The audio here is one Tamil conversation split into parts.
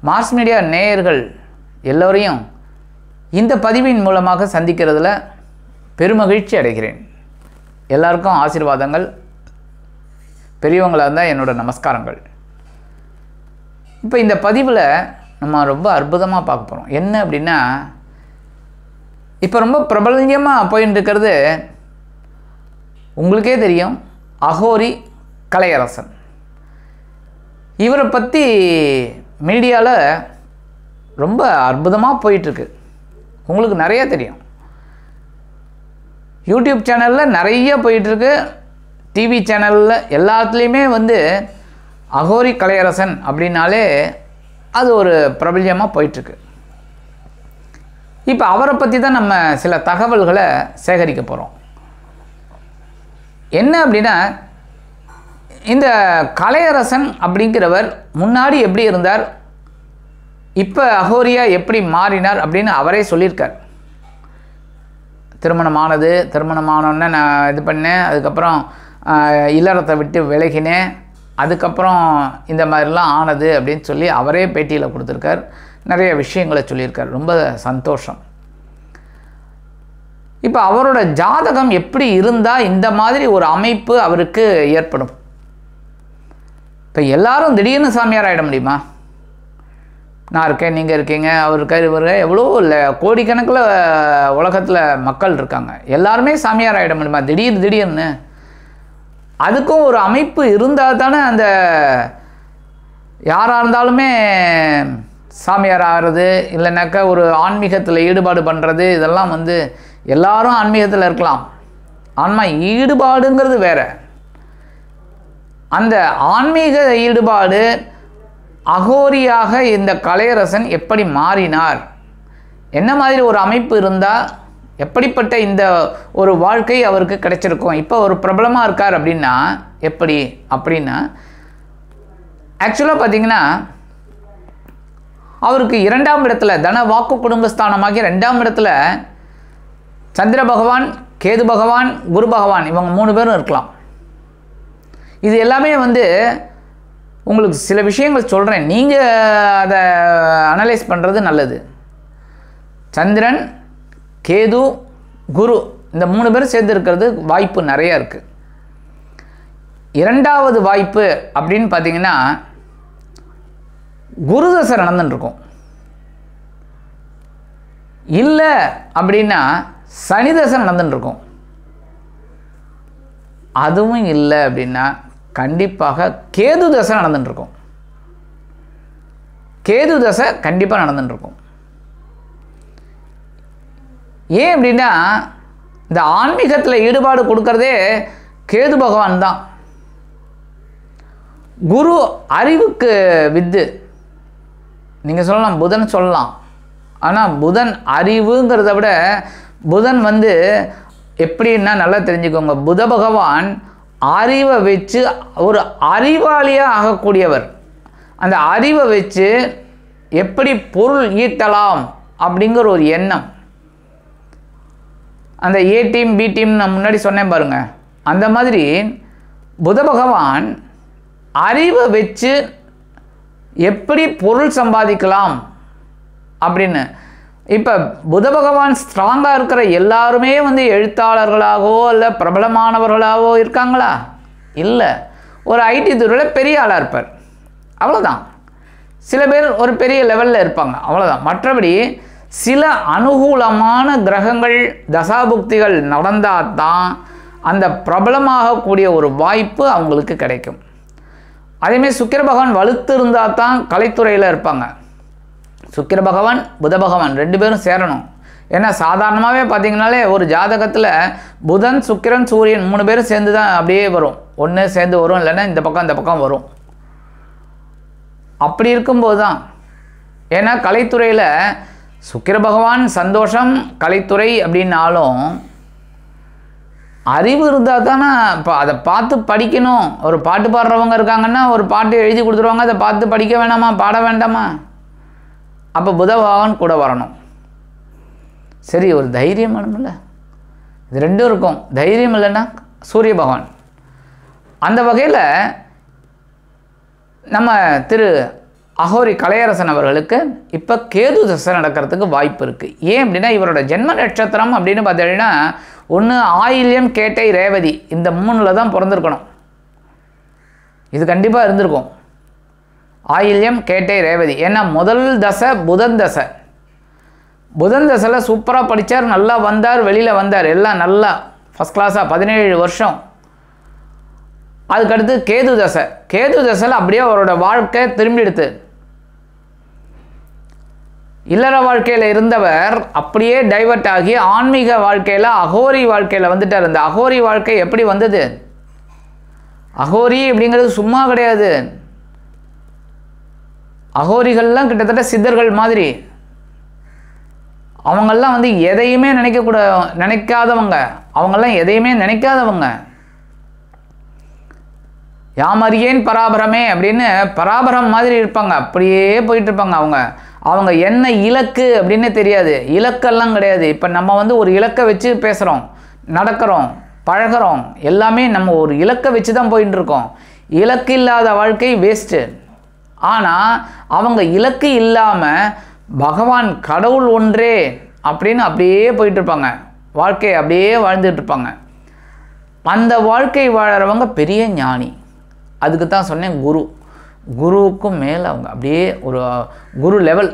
மாஸ் மீடியா நேயர்கள் எல்லோரையும் இந்த பதிவின் மூலமாக சந்திக்கிறதுல பெருமகிழ்ச்சி அடைகிறேன். எல்லாருக்கும் ஆசீர்வாதங்கள். பெரியவங்களாக இருந்தால் என்னோட நமஸ்காரங்கள். இப்போ இந்த பதிவில் நம்ம ரொம்ப அற்புதமாக பார்க்க போகிறோம். என்ன அப்படின்னா, இப்போ ரொம்ப பிரபலமாக போயின்னு இருக்கிறது உங்களுக்கே தெரியும், அகோரி கலையரசன். இவரை பற்றி மீடியாவில் ரொம்ப அற்புதமாக போயிட்டுருக்கு. உங்களுக்கு நிறைய தெரியும். யூடியூப் சேனலில் நிறைய போயிட்டுருக்கு, டிவி சேனலில் எல்லாத்துலேயுமே அகோரி கலையரசன் அப்படின்னாலே அது ஒரு பிரபல்யமாக போயிட்டுருக்கு. இப்போ அவரை பற்றி தான் நம்ம சில தகவல்களை சேகரிக்க போகிறோம். என்ன அப்படின்னா, இந்த கலையரசன் அப்படிங்கிறவர் முன்னாடி எப்படி இருந்தார், இப்போ அகோரியாக எப்படி மாறினார் அப்படின்னு அவரே சொல்லியிருக்கார். திருமணமானோடனே நான் இது பண்ணேன், அதுக்கப்புறம் இல்லறத்தை விட்டு விலகினேன், அதுக்கப்புறம் இந்த மாதிரிலாம் ஆனது அப்படின்னு சொல்லி அவரே பேட்டியில் கொடுத்துருக்கார். நிறைய விஷயங்களை சொல்லியிருக்கார். ரொம்ப சந்தோஷம். இப்போ அவரோட ஜாதகம் எப்படி இருந்தால் இந்த மாதிரி ஒரு அமைப்பு அவருக்கு ஏற்படும்? இப்போ எல்லாரும் திடீர்னு சாமியார் ஆகிட முடியுமா? நான் இருக்கேன், நீங்கள் இருக்கீங்க, அவர் இருக்கார், இவர் எவ்வளோ இல்லை, கோடிக்கணக்கில் உலகத்தில் மக்கள் இருக்காங்க. எல்லாருமே சாமியார் ஆகிட முடியுமா திடீர்னு? அதுக்கும் ஒரு அமைப்பு இருந்தால் தானே அந்த யாராக இருந்தாலுமே சாமியார் ஆகிறது, இல்லைனாக்கா ஒரு ஆன்மீகத்தில் ஈடுபாடு பண்ணுறது, இதெல்லாம் எல்லாரும் ஆன்மீகத்தில் இருக்கலாம். ஆன்மா ஈடுபாடுங்கிறது வேறு. அந்த ஆன்மீக ஈடுபாடு அகோரியாக இந்த கலையரசன் எப்படி மாறினார், என்ன மாதிரி ஒரு அமைப்பு இருந்தால் எப்படிப்பட்ட இந்த ஒரு வாழ்க்கை அவருக்கு கிடைச்சிருக்கும்? இப்போ ஒரு பிரபலமாக இருக்கார் அப்படின்னா எப்படி அப்படின்னா, ஆக்சுவலாக பார்த்தீங்கன்னா அவருக்கு 2ஆம் இடத்துல தன வாக்கு குடும்பஸ்தானமாகி 2ஆம் இடத்துல சந்திர பகவான், கேது பகவான், குரு பகவான், இவங்க 3 பேரும் இருக்கலாம். இது எல்லாமே உங்களுக்கு சில விஷயங்கள் சொல்கிறேன், நீங்கள் அதை அனலைஸ் பண்ணுறது நல்லது. சந்திரன், கேது, குரு இந்த 3 பேரும் சேர்ந்து இருக்கிறது வாய்ப்பு நிறையா இருக்குது. 2வது வாய்ப்பு அப்படின்னு பார்த்தீங்கன்னா, குரு தசை நடந்துட்டுருக்கும். இல்லை அப்படின்னா சனி தசை நடந்துட்டுருக்கும். அதுவும் இல்லை அப்படின்னா கண்டிப்பாக கேது தசை நடந்துட்டுருக்கும். கேது தசை கண்டிப்பாக நடந்துட்டுருக்கும். ஏன் அப்படின்னா, இந்த ஆன்மீகத்தில் ஈடுபாடு கொடுக்கறதே கேது பகவான் தான். குரு அறிவுக்கு வித்து. நீங்கள் சொல்லலாம், புதன் சொல்லலாம். ஆனால் புதன் அறிவுங்கிறத விட புதன் எப்படின்னா நல்லா தெரிஞ்சுக்கோங்க, புத பகவான் அறிவை வச்சு ஒரு அறிவாளியாக ஆகக்கூடியவர். அந்த அறிவை வச்சு எப்படி பொருள் ஈட்டலாம் அப்படிங்கிற ஒரு எண்ணம். அந்த ஏ டீம் பி டீம் நான் முன்னாடி சொன்னேன் பாருங்க, அந்த மாதிரி புத பகவான் அறிவை வச்சு எப்படி பொருள் சம்பாதிக்கலாம் அப்படின்னு. இப்போ புத பகவான் ஸ்ட்ராங்காக இருக்கிற எல்லாருமே எழுத்தாளர்களாகவோ இல்லை பிரபலமானவர்களாகவோ இருக்காங்களா? இல்லை. ஒரு ஐடி துறையில் பெரிய ஆளாக இருப்பார், அவ்வளோதான். சில பேர் ஒரு பெரிய லெவலில் இருப்பாங்க, அவ்வளோதான். மற்றபடி சில அனுகூலமான கிரகங்கள் தசாபுக்திகள் நடந்தால் தான் அந்த பிரபலமாகக்கூடிய ஒரு வாய்ப்பு அவங்களுக்கு கிடைக்கும். அதேமாதிரி சுக்கிர பகவான் வலுத்து இருந்தால் தான் கலைத்துறையில் இருப்பாங்க. சுக்கிர பகவான், புத பகவான் 2 பேரும் சேரணும். ஏன்னா சாதாரணமாகவே பார்த்தீங்கன்னாலே ஒரு ஜாதகத்தில் புதன், சுக்கிரன், சூரியன் 3 பேரும் சேர்ந்து தான் அப்படியே வரும். ஒன்று சேர்ந்து வரும், இல்லைன்னா இந்த பக்கம் வரும். அப்படி இருக்கும்போது தான், ஏன்னா கலைத்துறையில் சுக்கிர பகவான் சந்தோஷம், கலைத்துறை அப்படின்னாலும் அறிவு இருந்தால் தானே இப்போ அதை பார்த்து படிக்கணும். ஒரு பாட்டு பாடுறவங்க இருக்காங்கன்னா ஒரு பாட்டு எழுதி கொடுத்துருவாங்க, அதை பார்த்து படிக்க வேண்டாமா, பாட வேண்டாமா? அப்போ புத பகவான் கூட வரணும். சரி, ஒரு தைரியம் வேணும்ல, இது 2 இருக்கும். தைரியம் இல்லைன்னா சூரிய பகவான். அந்த வகையில் நம்ம திரு அகோரி கலையரசன் அவர்களுக்கு இப்போ கேது தசை நடக்கிறதுக்கு வாய்ப்பு இருக்குது. ஏன் அப்படின்னா இவரோட ஜென்ம நட்சத்திரம் அப்படின்னு பார்த்தீங்கன்னா ஒன்று ஆயில்யம், கேட்டை, ரேவதி இந்த 3ல் தான் பிறந்திருக்கணும். இது கண்டிப்பாக இருந்திருக்கும். ஆயில்யம், கேட்டை, ரேவதி. ஏன்னா முதல் தசை புதன் தசை. புதன் தசையில் சூப்பராக படித்தார், நல்லா வந்தார், வெளியில் வந்தார், எல்லாம் நல்லா ஃபஸ்ட் கிளாஸாக 17 வருஷம். அதுக்கடுத்து கேது தசை. கேது தசையில் அப்படியே அவரோட வாழ்க்கை திரும்பி எடுத்து இல்லற வாழ்க்கையில் இருந்தவர் அப்படியே டைவர்ட் ஆகி ஆன்மீக வாழ்க்கையில் அகோரி வாழ்க்கையில் வந்துட்டார். இந்த அகோரி வாழ்க்கை எப்படி வந்தது? அகோரி அப்படிங்கிறது சும்மா கிடையாது. அகோரிகள்லாம் கிட்டத்தட்ட சித்தர்கள் மாதிரி. அவங்கெல்லாம் வந்து எதையுமே நினைக்காதவங்க. அவங்கெல்லாம் எதையுமே நினைக்காதவங்க. யாமறியேன் பராபரமே அப்படின்னு பராபரம் மாதிரி இருப்பாங்க. அப்படியே போயிட்டு இருப்பாங்க. அவங்க என்ன இலக்கு அப்படின்னு தெரியாது. இலக்கெல்லாம் கிடையாது. இப்போ நம்ம வந்து ஒரு இலக்கை வச்சு பேசுகிறோம், நடக்கிறோம், பழகிறோம், எல்லாமே நம்ம ஒரு இலக்கை வச்சு தான் போயிட்டு இருக்கோம். இலக்கு இல்லாத வாழ்க்கை வேஸ்ட்டு. ஆனால் அவங்க இலக்கு இல்லாமல் பகவான் கடவுள் ஒன்றே அப்படின்னு அப்படியே போயிட்டுருப்பாங்க. வாழ்க்கையை அப்படியே வாழ்ந்துட்டுருப்பாங்க. அந்த வாழ்க்கை வாழறவங்க பெரிய ஞானி. அதுக்கு தான் சொன்னேன் குருவுக்கும் மேலே அவங்க அப்படியே ஒரு குரு லெவல்.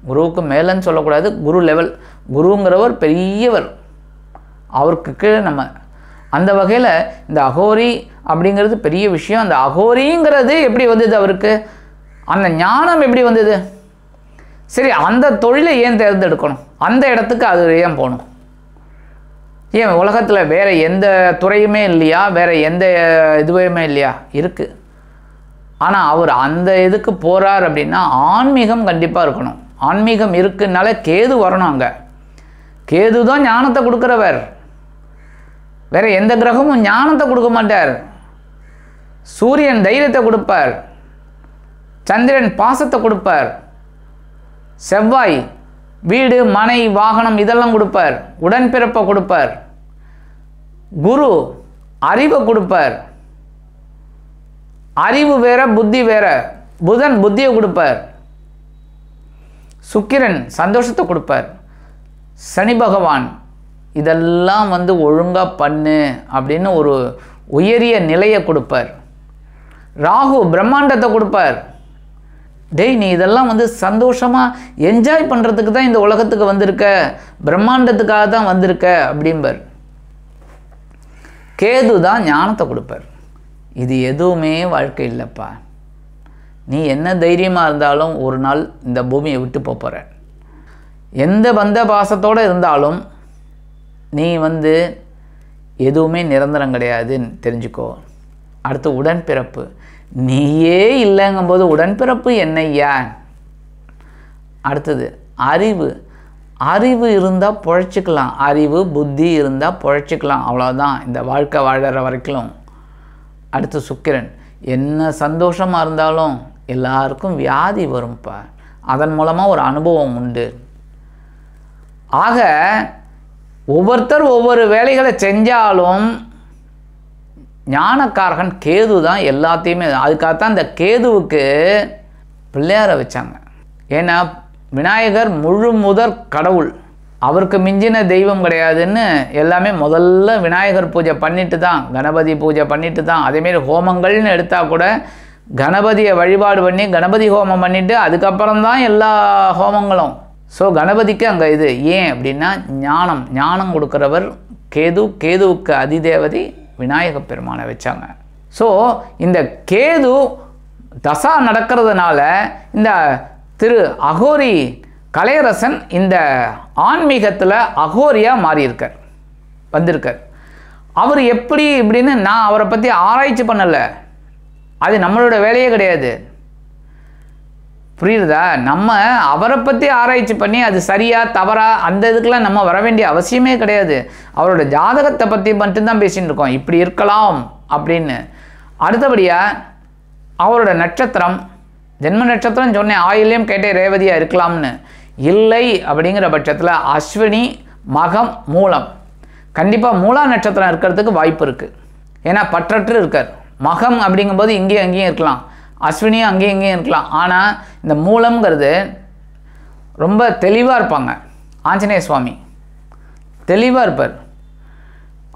குருவுக்கு மேலேன்னு சொல்லக்கூடாது, குரு லெவல். குருங்கிறவர் பெரியவர், அவருக்கு கீழே நம்ம. அந்த வகையில் இந்த அகோரி அப்படிங்கிறது பெரிய விஷயம். அந்த அகோரிங்கிறது எப்படி வந்தது அவருக்கு? அந்த ஞானம் எப்படி வந்தது? சரி, அந்த தொழிலை ஏன் தேர்ந்தெடுக்கணும்? அந்த இடத்துக்கு அது ஏன் போகணும்? ஏன் உலகத்தில் வேறு எந்த துறையுமே இல்லையா? வேறு எந்த இதுவுமே இல்லையா? இருக்குது. ஆனால் அவர் அந்த இதுக்கு போகிறார் அப்படின்னா ஆன்மீகம் கண்டிப்பாக இருக்கணும். ஆன்மீகம் இருக்குனால கேது வரணும். அங்கே கேது தான் ஞானத்தை கொடுக்குறவர். வேறு எந்த கிரகமும் ஞானத்தை கொடுக்க மாட்டார். சூரியன் தைரியத்தை கொடுப்பார், சந்திரன் பாசத்தை கொடுப்பார், செவ்வாய் வீடு, மனை, வாகனம் இதெல்லாம் கொடுப்பார், உடன்பிறப்பை கொடுப்பார், குரு அறிவை கொடுப்பார். அறிவு வேற, புத்தி வேற. புதன் புத்தியை கொடுப்பார், சுக்கிரன் சந்தோஷத்தை கொடுப்பார், சனி பகவான் இதெல்லாம் வந்து ஒழுங்காக பண்ணு அப்படின்னு ஒரு உயரிய நிலையை கொடுப்பார். ராகு பிரம்மாண்டத்தை கொடுப்பார். டேய், நீ இதெல்லாம் வந்து சந்தோஷமாக என்ஜாய் பண்ணுறதுக்கு தான் இந்த உலகத்துக்கு வந்திருக்க, பிரம்மாண்டத்துக்காக தான் வந்திருக்க அப்படிம்பார். கேது தான் ஞானத்தை கொடுப்பார். இது எதுவுமே வாழ்க்கை இல்லைப்பா. நீ என்ன தைரியமாக இருந்தாலும் ஒரு நாள் இந்த பூமியை விட்டு போகிற. எந்த பந்த பாசத்தோடு இருந்தாலும் நீ வந்து எதுவுமே நிரந்தரம் கிடையாதுன்னு தெரிஞ்சுக்கோ. அடுத்து உடன்பிறப்பு. நீயே இல்லைங்கும்போது உடன்பிறப்பு என்னையா? அடுத்தது அறிவு. அறிவு இருந்தால் பொழைச்சிக்கலாம். அறிவு புத்தி இருந்தால் பொழைச்சிக்கலாம். அவ்வளோதான் இந்த வாழ்க்கை வாழற வரைக்கும். அடுத்து சுக்கிரன். என்ன சந்தோஷமாக இருந்தாலும் எல்லாருக்கும் வியாதி வரும்ப்பா. அதன் மூலமாக ஒரு அனுபவம் உண்டு. ஆக ஒவ்வொருத்தர் ஒவ்வொரு வேலைகளை செஞ்சாலும் ஞானக்காரகன் கேது தான் எல்லாத்தையுமே. அதுக்காகத்தான் இந்த கேதுவுக்கு பிள்ளையாரை வச்சாங்க. ஏன்னா விநாயகர் முழு முதற் கடவுள், அவருக்கு மிஞ்சின தெய்வம் கிடையாதுன்னு எல்லாமே முதல்ல விநாயகர் பூஜை பண்ணிட்டு தான், கணபதி பூஜை பண்ணிட்டு தான். அதேமாரி ஹோமங்கள்னு எடுத்தால் கூட கணபதியை வழிபாடு பண்ணி கணபதி ஹோமம் பண்ணிவிட்டு அதுக்கப்புறம் தான் எல்லா ஹோமங்களும். ஸோ கணபதிக்கு அங்கே இது ஏன் அப்படின்னா ஞானம் கொடுக்குறவர் கேது. கேதுவுக்கு அதிதேவதை விநாயக பெருமானை வச்சாங்க. ஸோ இந்த கேது தசா நடக்கிறதுனால இந்த திரு அகோரி கலையரசன் இந்த ஆன்மீகத்தில் அகோரியாக மாறியிருக்கார், வந்திருக்கார். அவர் எப்படி இப்படின்னு நான் அவரை பற்றி ஆராய்ச்சி பண்ணலை. அது நம்மளோட வேலையே கிடையாது. புரியுதா? நம்ம அவரை பற்றி ஆராய்ச்சி பண்ணி அது சரியா தவறா அந்த இதுக்கெல்லாம் நம்ம வர வேண்டிய அவசியமே கிடையாது. அவரோட ஜாதகத்தை பற்றி மட்டும்தான் பேசின்னு இருக்கோம், இப்படி இருக்கலாம் அப்படின்னு. அடுத்தபடியாக அவரோட நட்சத்திரம், ஜென்ம நட்சத்திரம் சொன்னேன், ஆயில்யம், கேட்டை, ரேவதியாக இருக்கலாம்னு. இல்லை அப்படிங்கிற பட்சத்தில் அஸ்வினி, மகம், மூலம். கண்டிப்பாக மூலா நட்சத்திரம் இருக்கிறதுக்கு வாய்ப்பு இருக்குது. ஏன்னா பற்றற்று இருக்கார். மகம் அப்படிங்கும்போது இங்கேயும் அங்கேயும் இருக்கலாம். அஸ்வினியும் அங்கேயும் இங்கேயும் இருக்கலாம். ஆனால் இந்த மூலம்ங்கிறது ரொம்ப தெளிவாக இருப்பாங்க. ஆஞ்சநேய சுவாமி தெளிவாக இருப்பார்.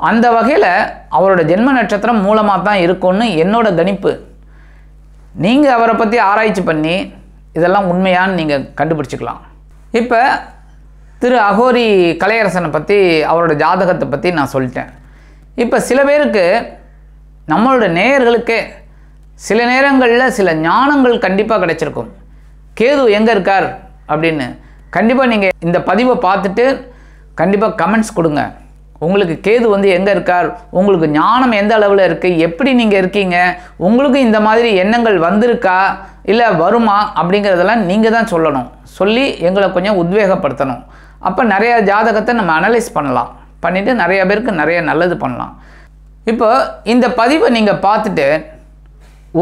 அந்த வகையில் அவரோட ஜென்ம நட்சத்திரம் மூலமாக தான் இருக்கும்னு என்னோட கணிப்பு. நீங்கள் அவரை பற்றி ஆராய்ச்சி பண்ணி இதெல்லாம் உண்மையான்னு நீங்கள் கண்டுபிடிச்சிக்கலாம். இப்போ திரு அகோரி கலையரசனை பற்றி, அவரோட ஜாதகத்தை பற்றி நான் சொல்லிட்டேன். இப்போ சில பேருக்கு, நம்மளோட நேயர்களுக்கே சில நேரங்களில் சில ஞானங்கள் கண்டிப்பாக கிடைச்சிருக்கும். கேது எங்கே இருக்கார் அப்படின்னு கண்டிப்பாக நீங்கள் இந்த பதிவை பார்த்துட்டு கண்டிப்பாக கமெண்ட்ஸ் கொடுங்க. உங்களுக்கு கேது எங்கே இருக்கார், உங்களுக்கு ஞானம் எந்த அளவில் இருக்குது, எப்படி நீங்கள் இருக்கீங்க, உங்களுக்கு இந்த மாதிரி எண்ணங்கள் வந்திருக்கா இல்லை வருமா அப்படிங்கிறதெல்லாம் நீங்கள் தான் சொல்லணும். சொல்லி எங்களை கொஞ்சம் உத்வேகப்படுத்தணும். அப்போ நிறையா ஜாதகத்தை நம்ம அனலைஸ் பண்ணலாம். பண்ணிவிட்டு நிறைய பேருக்கு நிறைய நல்லது பண்ணலாம். இப்போ இந்த பதிவை நீங்கள் பார்த்துட்டு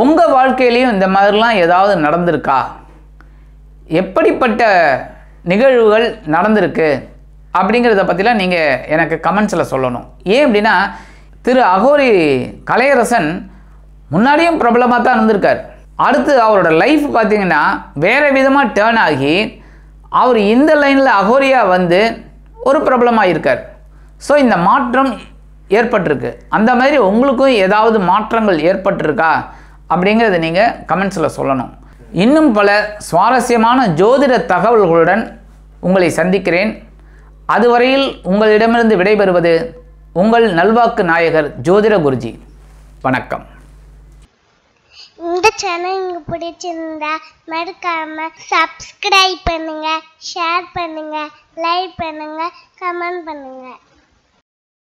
உங்கள் வாழ்க்கையிலையும் இந்த மாதிரிலாம் ஏதாவது நடந்திருக்கா, எப்படிப்பட்ட நிகழ்வுகள் நடந்திருக்கு அப்படிங்கிறத பற்றிலாம் நீங்கள் எனக்கு கமெண்ட்ஸில் சொல்லணும். ஏன் அப்படின்னா, திரு அகோரி கலையரசன் முன்னாடியும் பிரபலமாக தான் இருந்திருக்கார். அடுத்து அவரோட லைஃப் பார்த்திங்கன்னா வேறு விதமாக டேர்ன் ஆகி அவர் இந்த லைனில் அகோரியாக ஒரு பிரபலமாக இருக்கார். ஸோ இந்த மாற்றம் ஏற்பட்டிருக்கு. அந்த மாதிரி உங்களுக்கும் ஏதாவது மாற்றங்கள் ஏற்பட்டிருக்கா அப்படிங்கிறத நீங்கள் கமெண்ட்ஸில் சொல்லணும். இன்னும் பல சுவாரஸ்யமான ஜோதிட தகவல்களுடன் உங்களை சந்திக்கிறேன். அதுவரையில் உங்களிடமிருந்து விடைபெறுவது உங்கள் நல்வாக்கு நாயகர் ஜோதிட குருஜி. வணக்கம். இந்த சேனல் உங்களுக்கு பிடிச்சிருந்தா மறக்காம சப்ஸ்கிரைப் பண்ணுங்க, ஷேர் பண்ணுங்க, லைக் பண்ணுங்க, கமெண்ட் பண்ணுங்க.